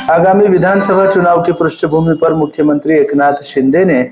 आगामी विधानसभा चुनाव की पृष्ठभूमि पर मुख्यमंत्री एकनाथ शिंदे ने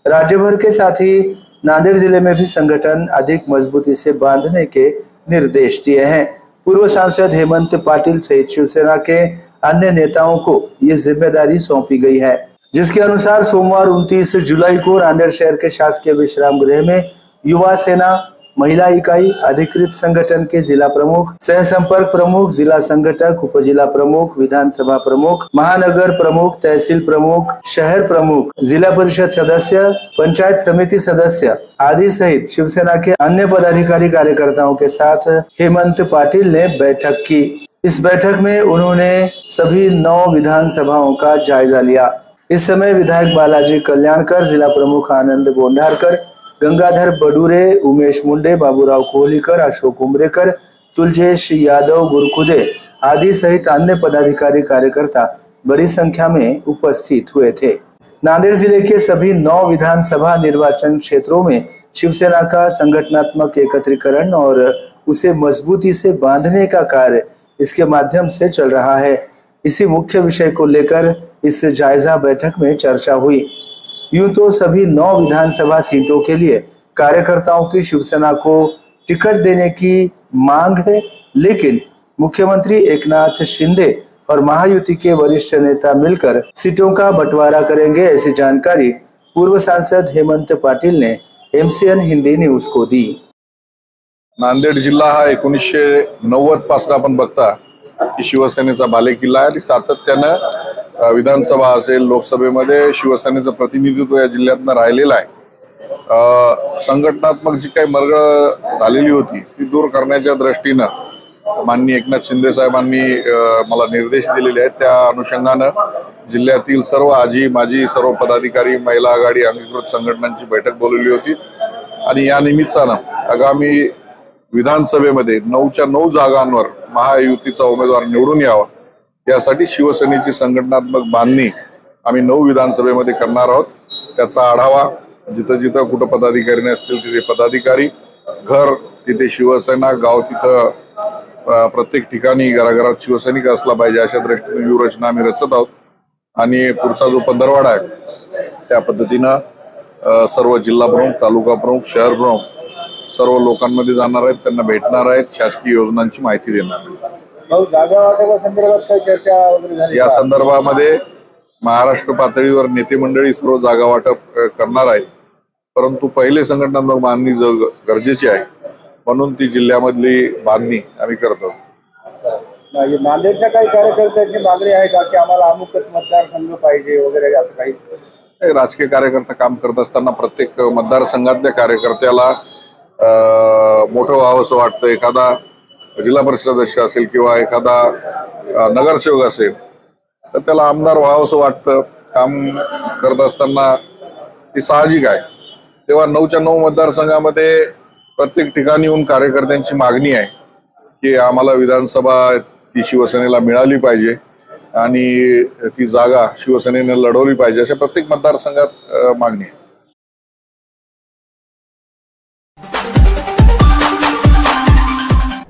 राज्य भर के साथ ही नांदेड़ जिले में भी संगठन अधिक मजबूती से बांधने के निर्देश दिए हैं। पूर्व सांसद हेमंत पाटिल सहित शिवसेना के अन्य नेताओं को ये जिम्मेदारी सौंपी गई है, जिसके अनुसार सोमवार 29 जुलाई को नांदेड़ शहर के शासकीय विश्राम गृह में युवा सेना, महिला इकाई, अधिकृत संगठन के जिला प्रमुख, सह संपर्क प्रमुख, जिला संगठक, उपजिला प्रमुख, विधानसभा प्रमुख, महानगर प्रमुख, तहसील प्रमुख, शहर प्रमुख, जिला परिषद सदस्य, पंचायत समिति सदस्य आदि सहित शिवसेना के अन्य पदाधिकारी कार्यकर्ताओं के साथ हेमंत पाटिल ने बैठक की। इस बैठक में उन्होंने सभी 9 विधानसभाओं का जायजा लिया। इस समय विधायक बालाजी कल्याणकर, जिला प्रमुख आनंद बोंडारकर, गंगाधर बडूरे, उमेश मुंडे, बाबूराव कोहलीकर, अशोक उमरेकर, तुलजेश यादव, गुरकुदे आदि सहित अन्य पदाधिकारी कार्यकर्ता बड़ी संख्या में उपस्थित हुए थे। नांदेड़ जिले के सभी 9 विधानसभा निर्वाचन क्षेत्रों में शिवसेना का संगठनात्मक एकत्रीकरण और उसे मजबूती से बांधने का कार्य इसके माध्यम से चल रहा है। इसी मुख्य विषय को लेकर इस जायजा बैठक में चर्चा हुई। यूं तो सभी 9 विधानसभा सीटों के लिए कार्यकर्ताओं की शिवसेना को टिकट देने की मांग है, लेकिन मुख्यमंत्री एकनाथ शिंदे और महायुति के वरिष्ठ नेता मिलकर सीटों का बंटवारा करेंगे, ऐसी जानकारी पूर्व सांसद हेमंत पाटिल ने MCN हिंदी न्यूज को दी। नांदेड जिल्हा हा 1990 पासून आपण बघता की शिवसेनेचा बालेकिल्ला आहे आणि सातत्यानं विधानसभा असेल, लोकसभेमध्ये शिवसेनेचं प्रतिनिधित्व या जिल्ह्यातनं राहिलेलं आहे। संघटनात्मक जी काही मरगळ झालेली होती ती दूर करण्याच्या दृष्टीनं माननीय एकनाथ शिंदे साहेबांनी मला निर्देश दिलेले आहेत। त्या अनुषंगानं जिल्ह्यातील सर्व आजी माजी सर्व पदाधिकारी, महिला आघाडी, अंगीकृत संघटनांची बैठक बोलवली होती आणि या निमित्तानं आगामी विधानसभेमध्ये 9च्या 9 जागांवर महायुतीचा उमेदवार निवडून यावा यासाठी शिवसेनेची संघटनात्मक बांधणी आम्ही 9 विधानसभेमध्ये करणार आहोत। त्याचा आढावा जिथं जिथं कुठं पदाधिकारी नसतील तिथे पदाधिकारी, घर तिथे शिवसेना, गाव तिथं प्रत्येक ठिकाणी घराघरात शिवसैनिक असला पाहिजे अशा दृष्टीने व्यूहरचना आम्ही रचत आहोत आणि पुढचा जो पंधरवाडा आहे त्या पद्धतीनं सर्व जिल्हा प्रमुख, तालुका प्रमुख, शहर प्रमुख सर्व लोकांमध्ये जाणार आहेत, त्यांना भेटणार आहेत, शासकीय योजनांची माहिती देणार आहेत। जागा वाटपासंदर्भात काही चर्चा वगैरे झाली? या संदर्भामध्ये महाराष्ट्र पातळीवर नेते मंडळी सर्व जागा वाटप करणार आहेत, परंतु पहिले संघटनात्मक बांधणी गरजेची आहे म्हणून ती जिल्ह्यामधली बांधणी आम्ही करतो। नांदेडच्या काही कार्यकर्त्यांची मागणी आहे का की आम्हाला अमुकच मतदारसंघ पाहिजे वगैरे असं काही? राजकीय कार्यकर्ता काम करत असताना प्रत्येक मतदारसंघातल्या कार्यकर्त्याला मोठं व्हावंसं वाटतं। एखादा जिल्हा परिषद सदस्य असेल किंवा एखादा नगरसेवक असेल तर त्याला आमदार व्हावंसं वाटतं। काम करत असताना ती साहजिक आहे। तेव्हा 9च्या 9 मतदारसंघामध्ये प्रत्येक ठिकाणी येऊन कार्यकर्त्यांची मागणी आहे की आम्हाला विधानसभा ती शिवसेनेला मिळाली पाहिजे आणि ती जागा शिवसेनेने लढवली पाहिजे अशा प्रत्येक मतदारसंघात मागणी आहे।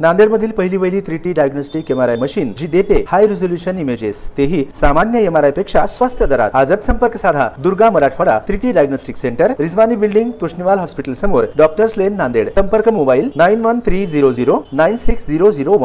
नांदेडमधील पहिली वहिली 3T डायग्नोस्टिक MRI मशीन जी देते हाय रिझोल्यूशन इमेजेस, तेही सामान्य MRI पेक्षा स्वस्त दरात। आजच संपर्क साधा Durga Marathwada 3T diagnostic centre, Rizwani building, Tushniwal hospital समोर, डॉक्टर्स लेन, नांदेड। संपर्क मोबाईल 9130096001।